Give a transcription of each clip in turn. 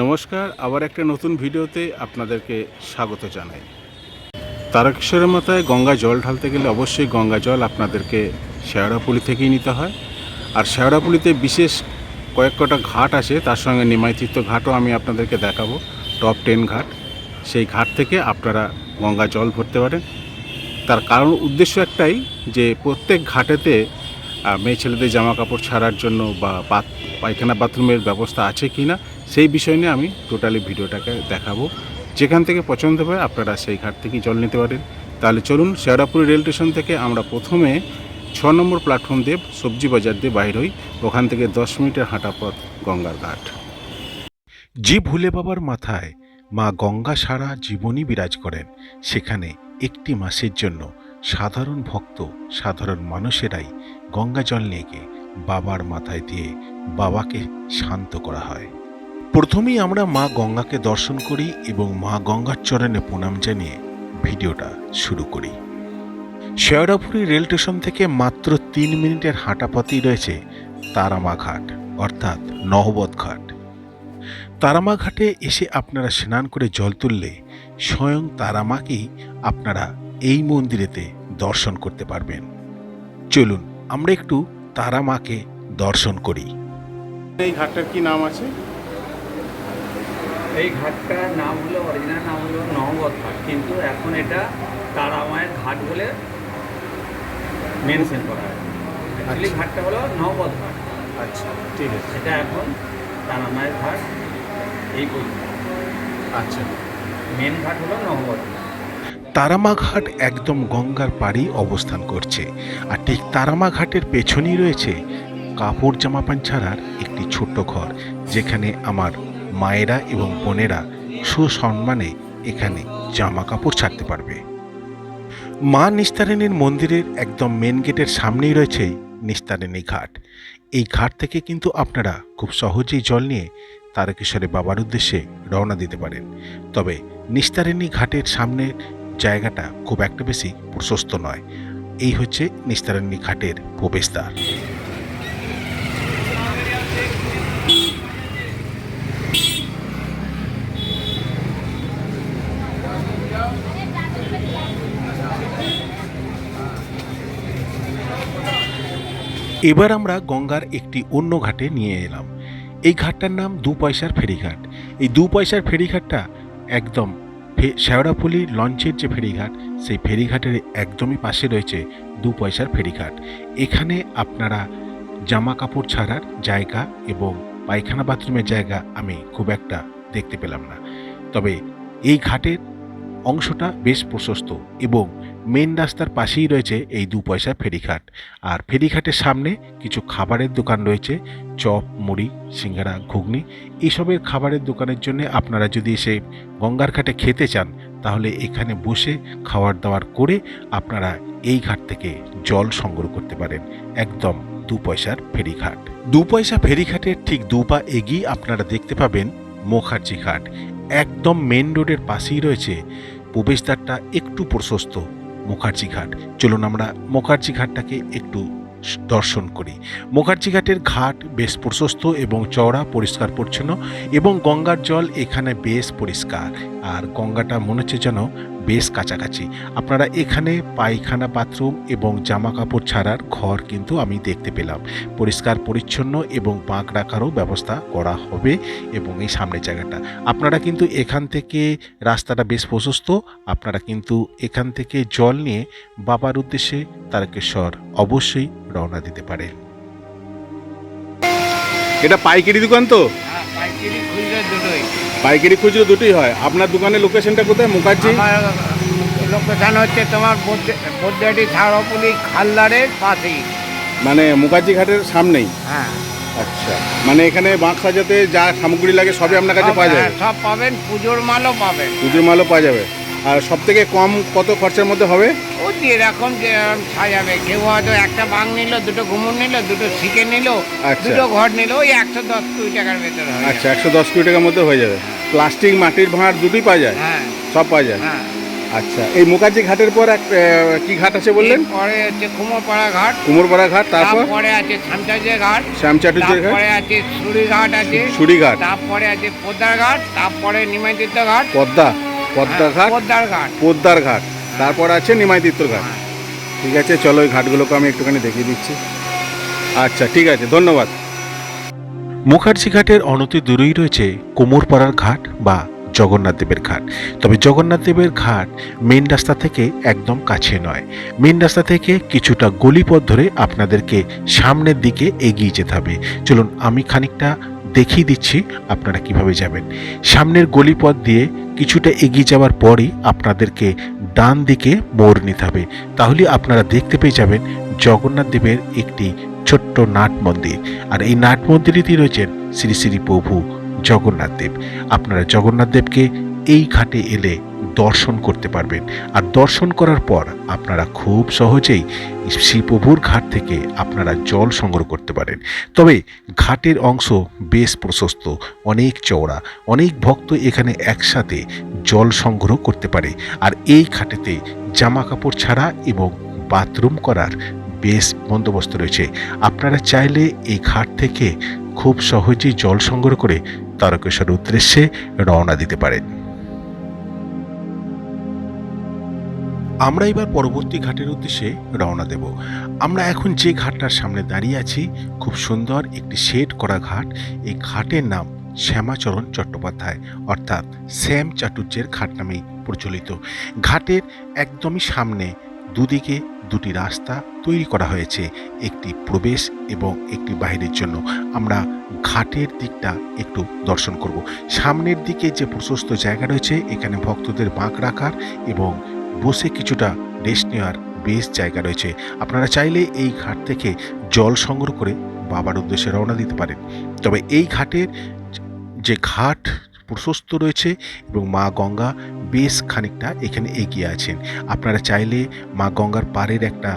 নমস্কার, আবার একটা নতুন ভিডিওতে আপনাদেরকে স্বাগত জানাই। তারকেশ্বরের মাথায় গঙ্গা জল ঢালতে গেলে অবশ্যই গঙ্গা জল আপনাদেরকে শেওড়াপুলি থেকেই নিতে হয়। আর শেওড়াপুলিতে বিশেষ কয়েকটা ঘাট আছে, তার সঙ্গে নিমাইতীর্থ ঘাটও আমি আপনাদেরকে দেখাবো, টপ 10 ঘাট। সেই ঘাট থেকে আপনারা গঙ্গা জল ভরতে পারেন। তার কারণ উদ্দেশ্য একটাই, যে প্রত্যেক ঘাটেতে মেয়ে ছেলেদের জামা কাপড় ছাড়ার জন্য বা পায়খানা বাথরুমের ব্যবস্থা আছে কি না সেই বিষয় নিয়ে আমি টোটালি ভিডিওটাকে দেখাবো। যেখান থেকে পছন্দ হয় আপনারা সেই ঘাট থেকেই জল নিতে পারেন। তাহলে চলুন, শেওড়াপুলি রেল স্টেশন থেকে আমরা প্রথমে 6 নম্বর প্ল্যাটফর্ম দিয়ে সবজি বাজার দিয়ে বাইর হই। ওখান থেকে 10 মিনিটের হাঁটা পথ গঙ্গার ঘাট। যে ভোলে বাবার মাথায় মা গঙ্গা সারা জীবনই বিরাজ করেন, সেখানে একটি মাসের জন্য সাধারণ ভক্ত, সাধারণ মানুষেরাই গঙ্গা জল নিয়ে গিয়ে বাবার মাথায় দিয়ে বাবাকে শান্ত করা হয়। প্রথমেই আমরা মা গঙ্গাকে দর্শন করি এবং মা গঙ্গার চরণে প্রণাম জানিয়ে ভিডিওটা শুরু করি। শেওড়াপুলি রেল স্টেশন থেকে মাত্র 3 মিনিটের হাঁটা পথেই রয়েছে তারামা ঘাট, অর্থাৎ নহবত ঘাট। তারামা ঘাটে এসে আপনারা স্নান করে জল তুললে স্বয়ং তারামাকেই আপনারা এই মন্দিরেতে দর্শন করতে পারবেন। চলুন আমরা একটু তারামাকে দর্শন করি। এই ঘাটটার কি নাম আছে? এই ঘাটটার নাম হলো, অরিজিনাল নাম হলো নহবত ঘাট, কিন্তু এখন এটা তারামায়ের ঘাট বলে মেনশন করা হয়। অ্যাকচুয়ালি ঘাটটা হলো নহবত ঘাট। আচ্ছা, ঠিক আছে। এটা এখন তারামায়ের ঘাট এই বই। আচ্ছা, মেন ঘাট হলো নহবত ঘাট। তারামা ঘাট একদম গঙ্গার পাড়েই অবস্থান করছে। আর ঠিক তারামা ঘাটের পেছনেই রয়েছে কাপড় জামা প্যান্ট ছাড়ার একটি ছোট্ট ঘর, যেখানে আমার মায়েরা এবং বোনেরা সুসম্মানে এখানে জামা কাপড় ছাড়তে পারবে। মা নিস্তারিণীর মন্দিরের একদম মেন গেটের সামনেই রয়েছে নিস্তারিণী ঘাট। এই ঘাট থেকে কিন্তু আপনারা খুব সহজেই জল নিয়ে তারকেশ্বরে বাবার উদ্দেশ্যে রওনা দিতে পারেন। তবে নিস্তারিণী ঘাটের সামনের জায়গাটা খুব একটা বেশি প্রশস্ত নয়। এই হচ্ছে নিস্তারিণী ঘাটের প্রবেশদ্বার। এবার আমরা গঙ্গার একটি অন্য ঘাটে নিয়ে এলাম। এই ঘাটটার নাম 2 পয়সার ফেরিঘাট। এই 2 পয়সার ফেরিঘাটটা একদম শেওড়াপুলি লঞ্চের যে ফেরিঘাট, সেই ফেরিঘাটের একদমই পাশে রয়েছে 2 পয়সার ফেরিঘাট। এখানে আপনারা জামা কাপড় ছাড়ার জায়গা এবং পায়খানা বাথরুমের জায়গা আমি খুব একটা দেখতে পেলাম না। তবে এই ঘাটের অংশটা বেশ প্রশস্ত এবং মেন রাস্তার পাশেই রয়েছে এই 2 পয়সার ফেরিঘাট। আর ফেরিঘাটের সামনে কিছু খাবারের দোকান রয়েছে, চপ, মুড়ি, সিঙ্গারা, ঘুগনি, এইসবের খাবারের দোকানের জন্য আপনারা যদি এসে গঙ্গার ঘাটে খেতে চান, তাহলে এখানে বসে খাওয়ার দাওয়ার করে আপনারা এই ঘাট থেকে জল সংগ্রহ করতে পারেন। একদম 2 পয়সার ফেরিঘাট। 2 পয়সা ফেরিঘাটের ঠিক 2 পা এগিয়ে আপনারা দেখতে পাবেন মুখার্জি ঘাট। একদম মেন রোডের পাশেই রয়েছে, প্রবেশদ্বারটা একটু প্রশস্ত, মুখার্জি ঘাট। চলুন আমরা মুখার্জি ঘাটটাকে একটু দর্শন করি। মুখার্জি ঘাটের ঘাট বেশ প্রশস্ত এবং চওড়া, পরিষ্কার পরিচ্ছন্ন এবং গঙ্গার জল এখানে বেশ পরিষ্কার। আর গঙ্গাটা মনে হচ্ছে যেন বেশ কাছাকাছি। আপনারা এখানে পায়খানা বাথরুম এবং জামা কাপড় ছাড়ার ঘর কিন্তু আমি দেখতে পেলাম। পরিষ্কার পরিচ্ছন্ন এবং বাঁক রাখারও ব্যবস্থা করা হবে। এবং এই সামনের জায়গাটা আপনারা কিন্তু এখান থেকে, রাস্তাটা বেশ প্রশস্ত, আপনারা কিন্তু এখান থেকে জল নিয়ে বাবার উদ্দেশ্যে তারকেশ্বর অবশ্যই রওনা দিতে পারে। এটা পাইকারি দোকান তো? পাইকারি খুচরো দুটোই। পাইকারি খুচরো দুটোই হয়। আপনার দোকানের লোকেশনটা কোথায়? মুখার্জি লোকেশন হচ্ছে তোমার বদ্যাটি শেওড়াপুলি খালদারের পাশেই, মানে মুখার্জি ঘাটের সামনেই। হ্যাঁ। আচ্ছা, মানে এখানে বাঁক সাজাতে যা সামগ্রী লাগে সবই আপনার কাছে পাওয়া যাবে? সব পাবেন, পুজোর মালও পাবেন। পুজোর মালও পাওয়া যাবে। আর সব থেকে কম কত খরচার মধ্যে হবে? ও যেরকম সাজাবে, কেউ হয়তো একটা বাং নিল, দুটো ঘুমুর নিল, দুটো শিকে নিল, দুটো ঘর নিল, ওই 110-20 টাকার ভেতরে। আচ্ছা, 110-20 টাকার মধ্যে হয়ে যাবে। প্লাস্টিক, মাটির ভাঁড় দুটোই পাওয়া যায়? হ্যাঁ, সব পাওয়া যায়। হ্যাঁ। আচ্ছা, এই মুখার্জি ঘাটের পর কি ঘাট আছে বললেন? পরে হচ্ছে কুমোরপাড়া ঘাট, কুমোরপাড়া ঘাট, তারপরে আছে শ্যামচাটুর্যে ঘাট, শ্যামচাটুর্যে ঘাট, তারপরে আছে সুরি ঘাট আছে, সুরি ঘাট, তারপরে আছে পোদ্দার ঘাট, তারপরে নিমাইতীর্থ ঘাট, পদ্মা ঘাট, পোদ্দার ঘাট, তারপর আছে নিমাইতীর্থ ঘাট। ঠিক আছে, চলো ওই ঘাটগুলোকে আমি একটুখানি দেখিয়ে দিচ্ছি। আচ্ছা, ঠিক আছে, ধন্যবাদ। মুখার্জি ঘাটের অনতি দূরেই রয়েছে কুমোরপাড়ার ঘাট বা জগন্নাথ দেবের ঘাট। তবে জগন্নাথ দেবের ঘাট মেন রাস্তা থেকে একদম কাছে নয়। মেন রাস্তা থেকে কিছুটা গলিপথ ধরে আপনাদেরকে সামনের দিকে এগিয়ে যেতে হবে। চলুন আমি খানিকটা দেখিয়ে দিচ্ছি আপনারা কিভাবে যাবেন। সামনের গলিপথ দিয়ে কিছুটা এগিয়ে যাওয়ার পরই আপনাদেরকে ডান দিকে মোড় নিতে হবে। তাহলে আপনারা দেখতে পেয়ে যাবেন জগন্নাথ দেবের একটি ছোট্ট নাট মন্দির। আর এই নাট মন্দিরেতেই রয়েছেন শ্রী শ্রী প্রভু জগন্নাথ দেব। আপনারা জগন্নাথ দেবকে এই ঘাটে এলে দর্শন করতে পারবেন। আর দর্শন করার পর আপনারা খুব সহজেই শ্রীপ্রভুর ঘাট থেকে আপনারা জল সংগ্রহ করতে পারেন। তবে ঘাটের অংশ বেশ প্রশস্ত, অনেক চওড়া, অনেক ভক্ত এখানে একসাথে জল সংগ্রহ করতে পারে। আর এই ঘাটেতে জামা কাপড় ছাড়া এবং বাথরুম করার বেশ বন্দোবস্ত রয়েছে। আপনারা চাইলে এই ঘাট থেকে খুব সহজেই জল সংগ্রহ করে তারকেশ্বর উদ্দেশ্যে রওনা দিতে পারেন। আমরা এবার পরবর্তী ঘাটের উদ্দেশ্যে রওনা দেব। আমরা এখন যে ঘাটটার সামনে দাঁড়িয়ে আছি, খুব সুন্দর একটি শেড করা ঘাট। এই ঘাটের নাম শ্যামাচরণ চট্টোপাধ্যায় অর্থাৎ শ্যাম চাটুর্যের ঘাট নামেই প্রচলিত। ঘাটের একদমই সামনে দুদিকে দুটি রাস্তা তৈরি করা হয়েছে, একটি প্রবেশ এবং একটি বাইরের জন্য। আমরা ঘাটের দিকটা একটু দর্শন করব। সামনের দিকে যে প্রশস্ত জায়গা রয়েছে, এখানে ভক্তদের বাঁক রাখার এবং বসে কিছুটা রেস্ট নেওয়ার বেশ জায়গা রয়েছে। আপনারা চাইলে এই ঘাট থেকে জল সংগ্রহ করে বাবার উদ্দেশ্যে রওনা দিতে পারেন। তবে এই ঘাটের যে ঘাট প্রশস্ত রয়েছে এবং মা গঙ্গা বেশ খানিকটা এখানে এগিয়ে আছেন। আপনারা চাইলে মা গঙ্গার পাড়ের একটা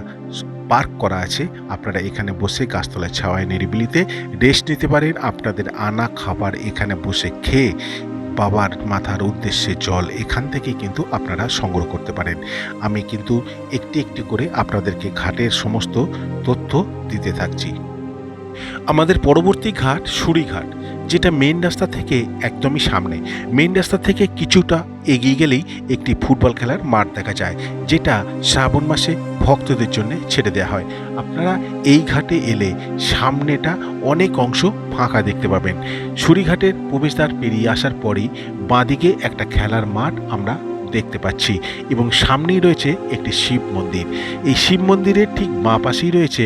পার্ক করা আছে, আপনারা এখানে বসে গাছতলায় ছাওয়ায় নিরিবিলিতে রেস্ট নিতে পারেন। আপনাদের আনা খাবার এখানে বসে খেয়ে বাবার মাথার উদ্দেশ্যে জল এখান থেকে কিন্তু আপনারা সংগ্রহ করতে পারেন। আমি কিন্তু একটি একটি করে আপনাদেরকে ঘাটের সমস্ত তথ্য দিতে থাকছি। আমাদের পরবর্তী ঘাট সুরিঘাট, যেটা মেন রাস্তা থেকে একদমই সামনে। মেন রাস্তা থেকে কিছুটা এগিয়ে গেলেই একটি ফুটবল খেলার মাঠ দেখা যায়, যেটা শ্রাবণ মাসে ভক্তদের জন্য ছেড়ে দেওয়া হয়। আপনারা এই ঘাটে এলে সামনেটা অনেক অংশ ফাঁকা দেখতে পাবেন। সুরিঘাটের প্রবেশদ্বার পেরিয়ে আসার পরেই বাঁদিকে একটা খেলার মাঠ আমরা দেখতে পাচ্ছি এবং সামনেই রয়েছে একটি শিব মন্দির। এই শিব মন্দিরের ঠিক বাঁ পাশেই রয়েছে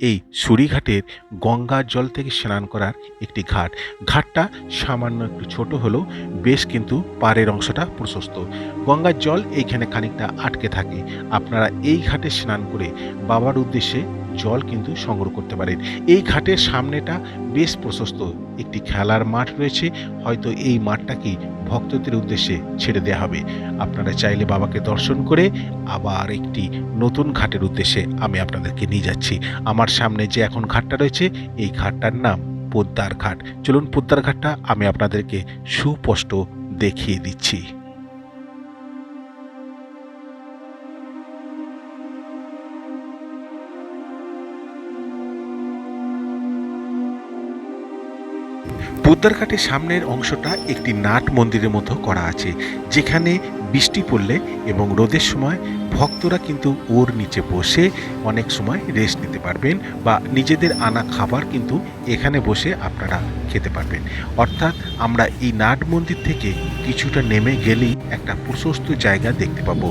এই সুরিঘাটের গঙ্গার জল থেকে স্নান করার একটি ঘাট। ঘাটটা সামান্য একটু ছোট হলেও বেশ কিন্তু পাড়ের অংশটা প্রশস্ত। গঙ্গার জল এইখানে খানিকটা আটকে থাকে। আপনারা এই ঘাটে স্নান করে বাবার উদ্দেশ্যে জল কিন্তু সংগ্রহ করতে পারেন। এই ঘাটের সামনেটা বেশ প্রশস্ত, একটি খেলার মাঠ রয়েছে। হয়তো এই মাঠটাকেই ভক্তদের উদ্দেশ্যে ছেড়ে দেওয়া হবে। আপনারা চাইলে বাবাকে দর্শন করে আবার একটি নতুন ঘাটের উদ্দেশ্যে আমি আপনাদেরকে নিয়ে যাচ্ছি। আমার সামনে যে এখন ঘাটটা রয়েছে, এই ঘাটটার নাম পোদ্দার ঘাট। চলুন পোদ্দার ঘাটটা আমি আপনাদেরকে সুস্পষ্ট দেখিয়ে দিচ্ছি। পোদ্দার ঘাটের সামনের অংশটা একটি নাট মন্দিরের মতো করা আছে, যেখানে বৃষ্টি পড়লে এবং রোদের সময় ভক্তরা কিন্তু ওর নিচে বসে অনেক সময় রেস্ট নিতে পারবেন বা নিজেদের আনা খাবার কিন্তু এখানে বসে আপনারা খেতে পারবেন। অর্থাৎ আমরা এই নাট মন্দির থেকে কিছুটা নেমে গেলেই একটা প্রশস্ত জায়গা দেখতে পাবো,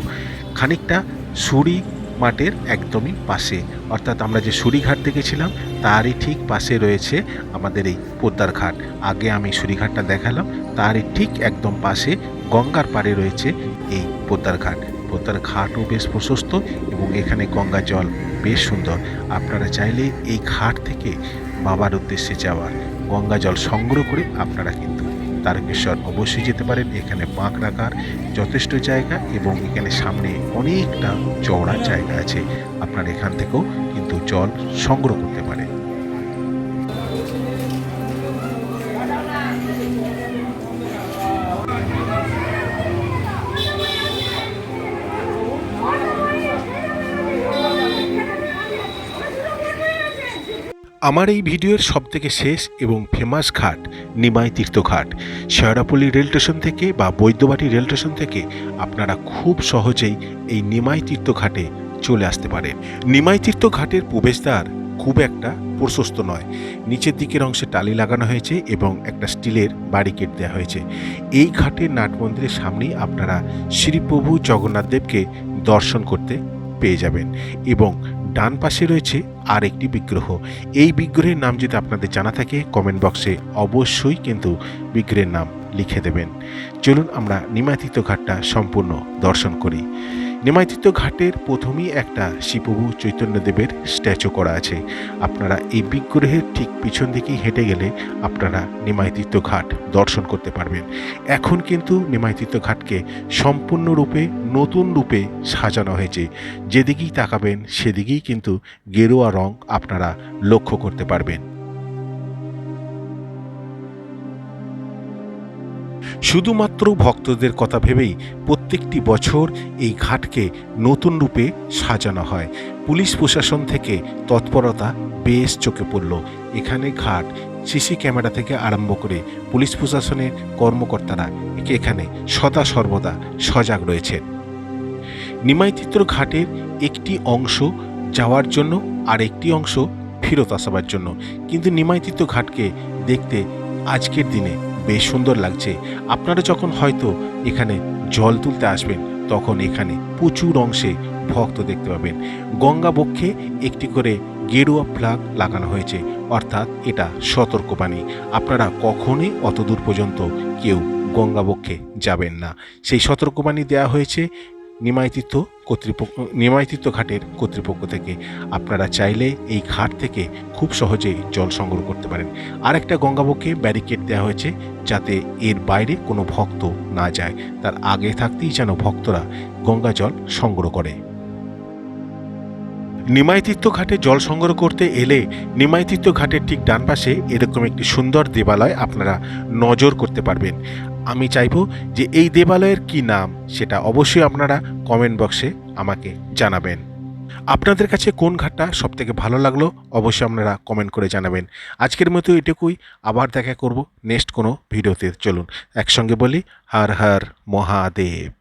খানিকটা সুরি মাঠের একদমই পাশে। অর্থাৎ আমরা যে সুরিঘাট দেখেছিলাম তারই ঠিক পাশে রয়েছে আমাদের এই পোদ্দার ঘাট। আগে আমি সুরিঘাটটা দেখালাম, তারই ঠিক একদম পাশে গঙ্গার পাড়ে রয়েছে এই পোদ্দার ঘাট। পোদ্দার ঘাটও বেশ প্রশস্ত এবং এখানে গঙ্গা জল বেশ সুন্দর। আপনারা চাইলে এই ঘাট থেকে বাবার উদ্দেশ্যে যাওয়ার গঙ্গা জল সংগ্রহ করে আপনারা কিন্তু তারকেশ্বর অবশ্যই যেতে পারেন। এখানে বাঁক রাখার যথেষ্ট জায়গা এবং এখানে সামনে অনেকটা চওড়া জায়গা আছে। আপনারা এখান থেকেও কিন্তু জল সংগ্রহ করতে পারেন। আমার এই ভিডিওর সবথেকে শেষ এবং ফেমাস ঘাট নিমাই তীর্থঘাট। শেওড়াপল্লী রেল স্টেশন থেকে বা বৈদ্যবাটি রেল স্টেশন থেকে আপনারা খুব সহজেই এই নিমাই তীর্থঘাটে চলে আসতে পারেন। নিমাই তীর্থঘাটের প্রবেশদ্বার খুব একটা প্রশস্ত নয়, নিচের দিকের অংশে টালি লাগানো হয়েছে এবং একটা স্টিলের ব্যারিকেড দেওয়া হয়েছে। এই ঘাটের নাট মন্দিরের সামনেই আপনারা শ্রীপ্রভু জগন্নাথ দেবকে দর্শন করতে পেয়ে যাবেন এবং ডান পাশে রয়েছে আর একটি বিগ্রহ। এই বিগ্রহের নাম যদি আপনাদের জানা থাকে কমেন্ট বক্সে অবশ্যই কিন্তু বিগ্রহের নাম লিখে দেবেন। চলুন আমরা নিমাই তীর্থঘাটটা সম্পূর্ণ দর্শন করি। নিমাই তীর্থঘাটের প্রথমেই একটা শ্রীপ্রভু চৈতন্যদেবের স্ট্যাচু করা আছে। আপনারা এই বিগ্রহের ঠিক পিছন দিকেই হেঁটে গেলে আপনারা নিমাই তীর্থঘাট দর্শন করতে পারবেন। এখন কিন্তু নিমাই তীর্থঘাটকে সম্পূর্ণরূপে নতুন রূপে সাজানো হয়েছে। যেদিকেই তাকাবেন সেদিকেই কিন্তু গেরুয়া রং আপনারা লক্ষ্য করতে পারবেন। শুধুমাত্র ভক্তদের কথা ভেবেই প্রত্যেকটি বছর এই ঘাটকে নতুন রূপে সাজানো হয়। পুলিশ প্রশাসন থেকে তৎপরতা বেশ চোখে পড়ল। এখানে ঘাট সিসি ক্যামেরা থেকে আরম্ভ করে পুলিশ প্রশাসনের কর্মকর্তারা এখানে সদা সর্বদা সজাগ রয়েছেন। নিমাই তীর্থ ঘাটের একটি অংশ যাওয়ার জন্য আর একটি অংশ ফেরত আসবার জন্য, কিন্তু নিমাই তীর্থ ঘাটকে দেখতে আজকের দিনে বেশ সুন্দর লাগছে। আপনারা যখন হয়তো এখানে জল তুলতে আসবেন তখন এখানে প্রচুর অংশে ভক্ত দেখতে পাবেন। গঙ্গা বক্ষে একটি করে গেরুয়া ফ্ল্যাগ লাগানো হয়েছে, অর্থাৎ এটা সতর্কবাণী। আপনারা কখনোই অত দূর পর্যন্ত কেউ গঙ্গা বক্ষে যাবেন না, সেই সতর্কবাণী দেওয়া হয়েছে নিমাই তীর্থ ঘাটের কর্তৃপক্ষ থেকে। আপনারা চাইলে এই ঘাট থেকে খুব সহজেই জল সংগ্রহ করতে পারেন। আর একটা গঙ্গাবক্ষে ব্যারিকেড দেওয়া হয়েছে যাতে এর বাইরে কোনো ভক্ত না যায়, তার আগে থাকতেই যেন ভক্তরা গঙ্গা জল সংগ্রহ করে। নিমাই তীর্থ ঘাটে জল সংগ্রহ করতে এলে নিমাই তীর্থ ঘাটের ঠিক ডান পাশে এরকম একটি সুন্দর দেবালয় আপনারা নজর করতে পারবেন। আমি চাইব যে এই দেবালয়ের কি নাম সেটা অবশ্যই আপনারা কমেন্ট বক্সে আমাকে জানাবেন। আপনাদের কাছে কোন ঘাটটা সবথেকে ভালো লাগলো অবশ্যই আপনারা কমেন্ট করে জানাবেন। আজকের মতো এটুকুই, আবার দেখা করব নেক্সট কোনো ভিডিওতে। চলুন একসঙ্গে বলি, হর হর মহাদেব।